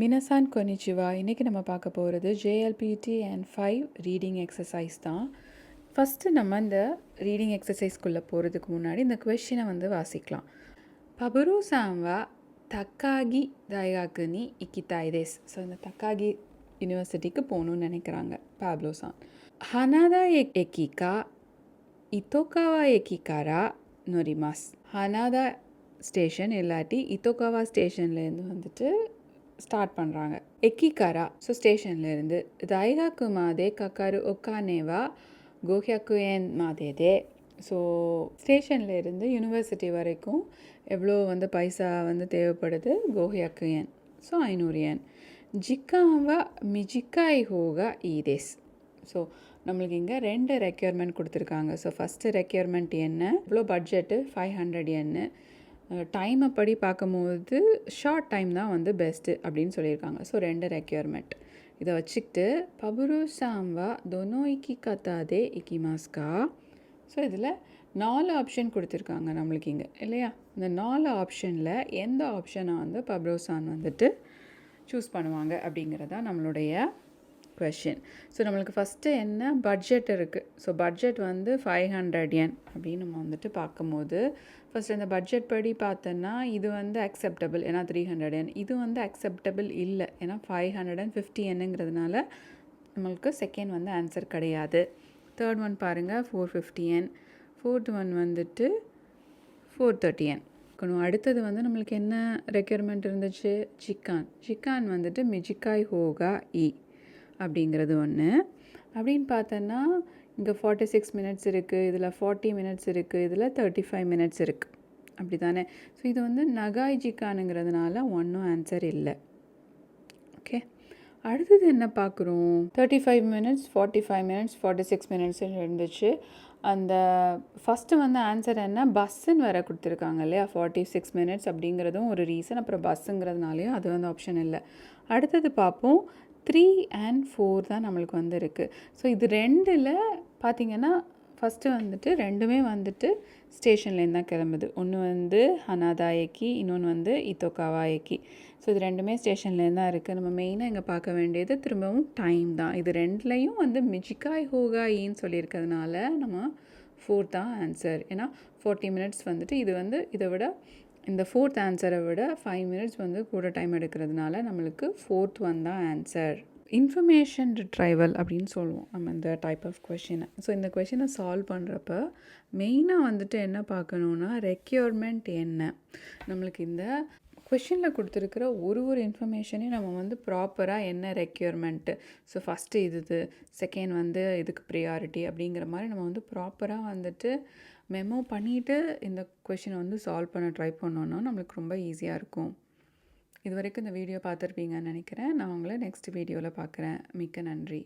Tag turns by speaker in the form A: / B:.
A: மினசான் கொனிச்சிவா. இன்றைக்கி நம்ம பார்க்க போகிறது JLPT and 5 ரீடிங் எக்ஸசைஸ் தான். ஃபஸ்ட்டு நம்ம இந்த ரீடிங் எக்ஸசைஸ்க்குள்ளே போகிறதுக்கு முன்னாடி இந்த கொஷினை வாசிக்கலாம். பபுரு சாம்வா தக்காகி தைகாக்கு இக்கிதாய் தேஸ். ஸோ இந்த தக்காகி யூனிவர்சிட்டிக்கு போகணுன்னு நினைக்கிறாங்க பாப்லோ சான். ஹனாதா எக்கிகா இத்தோகாவா எக்கிகாரா நொரிமாஸ். ஹனாதா ஸ்டேஷன் இல்லாட்டி இத்தோகாவா ஸ்டேஷன்லேருந்து ஸ்டார்ட் பண்ணுறாங்க. எக்கிகாரா ஸோ ஸ்டேஷன்லேருந்து தைகாக்கு மாதே கக்காரு ஒக்கானேவா கோஹ்யாக்குயன் மாதேதே. ஸோ ஸ்டேஷன்லேருந்து யூனிவர்சிட்டி வரைக்கும் எவ்வளோ பைசா தேவைப்படுது? கோஹ்யாக்குயன். So 500 yen. ஜிக்காவா மிஜிக்காய் ஹோகா ஈதேஸ். ஸோ நம்மளுக்கு இங்கே 2 ரெக்யர்மெண்ட் கொடுத்துருக்காங்க. ஸோ ஃபஸ்ட்டு ரெக்யர்மெண்ட் என்ன? இவ்வளோ பட்ஜெட்டு 500 yen. டைமை படி பார்க்கும்போது ஷார்ட் டைம் தான் பெஸ்ட்டு அப்படின்னு சொல்லியிருக்காங்க. ஸோ 2 ரெக்யர்மெண்ட் இதை வச்சுக்கிட்டு பபுரு சாம்வா தொனோ இக்கி கத்தாதே இக்கிமாஸ்கா. ஸோ இதில் 4 ஆப்ஷன் கொடுத்துருக்காங்க நம்மளுக்கு இங்கே இல்லையா? இந்த 4 ஆப்ஷனில் எந்த ஆப்ஷனை பபுரு சான் சூஸ் பண்ணுவாங்க அப்படிங்கிறதா நம்மளுடைய கொஷின். ஸோ நம்மளுக்கு ஃபஸ்ட்டு என்ன பட்ஜெட் இருக்குது. ஸோ பட்ஜெட் 500 yen அப்படின்னு நம்ம பார்க்கும்போது ஃபஸ்ட் அந்த பட்ஜெட் படி பார்த்தோன்னா இது அக்செப்டபிள், ஏன்னா 300 yen. இது அக்செப்டபிள் இல்லை, ஏன்னா 550 yenங்கிறதுனால நம்மளுக்கு செகண்ட் ஆன்சர் கிடையாது. தேர்ட் ஒன் பாருங்கள் 450 yen. Fourth one 430 yen. அடுத்தது நம்மளுக்கு என்ன ரெக்யர்மெண்ட் இருந்துச்சு? சிக்கான் மிஜிக்காய் ஹோகா இ அப்படிங்கிறது ஒன்று. அப்படின்னு பார்த்தோன்னா இங்கே 46 minutes இருக்குது, இதில் 40 minutes இருக்குது, இதில் 35 minutes இருக்குது, அப்படி தானே? ஸோ இது நகாய் ஜிக்கானுங்கிறதுனால ஒன்றும் ஆன்சர் இல்லை. ஓகே, அடுத்தது என்ன பார்க்குறோம்? 35 minutes, 45 minutes, 46 minutes இருந்துச்சு. அந்த ஃபஸ்ட்டு ஆன்சர் என்ன? பஸ்ஸுன்னு வேறு கொடுத்துருக்காங்க இல்லையா? 46 minutes அப்படிங்கிறதும் ஒரு ரீசன். அப்புறம் பஸ்ஸுங்கிறதுனாலையும் அது ஆப்ஷன் இல்லை. அடுத்தது பார்ப்போம். 3 and 4 தான் நம்மளுக்கு இருக்குது. ஸோ இது 2ல் பார்த்திங்கன்னா ஃபஸ்ட்டு ரெண்டுமே ஸ்டேஷன்லேருந்து தான் கிளம்புது. ஒன்று ஹனாதா எக்கி, இன்னொன்று இத்தோகாவா எக்கி. ஸோ இது ரெண்டுமே ஸ்டேஷன்லேருந்து தான் இருக்குது. நம்ம மெயினாக இங்கே பார்க்க வேண்டியது திரும்பவும் டைம் தான். இது 2லையும் மிஜிக்காய் ஹோகா ஈன்னு சொல்லியிருக்கிறதுனால நம்ம 4 தான் ஆன்சர். ஏன்னா 40 minutes இது இதை விட இந்த 4th ஆன்சரை விட 5 minutes கூட டைம் எடுக்கிறதுனால நம்மளுக்கு 4th ஒன் தான் ஆன்சர். இன்ஃபர்மேஷன் ரிட்ரைவல் அப்படின்னு சொல்லுவோம் நம்ம இந்த டைப் ஆஃப் கொஷினை. ஸோ இந்த கொஷினை சால்வ் பண்ணுறப்ப மெயினாக என்ன பார்க்கணுன்னா ரெக்யர்மெண்ட் என்ன. நம்மளுக்கு இந்த கொஷினில் கொடுத்துருக்கிற ஒரு இன்ஃபர்மேஷனையும் நம்ம ப்ராப்பராக என்ன ரெக்யர்மெண்ட்டு, ஸோ ஃபஸ்ட்டு இது, செகண்ட் இதுக்கு ப்ரியாரிட்டி அப்படிங்கிற மாதிரி நம்ம ப்ராப்பராக மெமோ பண்ணிவிட்டு இந்த கொஷினை சால்வ் பண்ண ட்ரை பண்ணோன்னா நம்மளுக்கு ரொம்ப ஈஸியாக இருக்கும். இது வரைக்கும் இந்த வீடியோ பார்த்துருப்பீங்கன்னு நினைக்கிறேன். நான் உங்களை நெக்ஸ்ட் வீடியோவில் பார்க்குறேன். மிக்க நன்றி.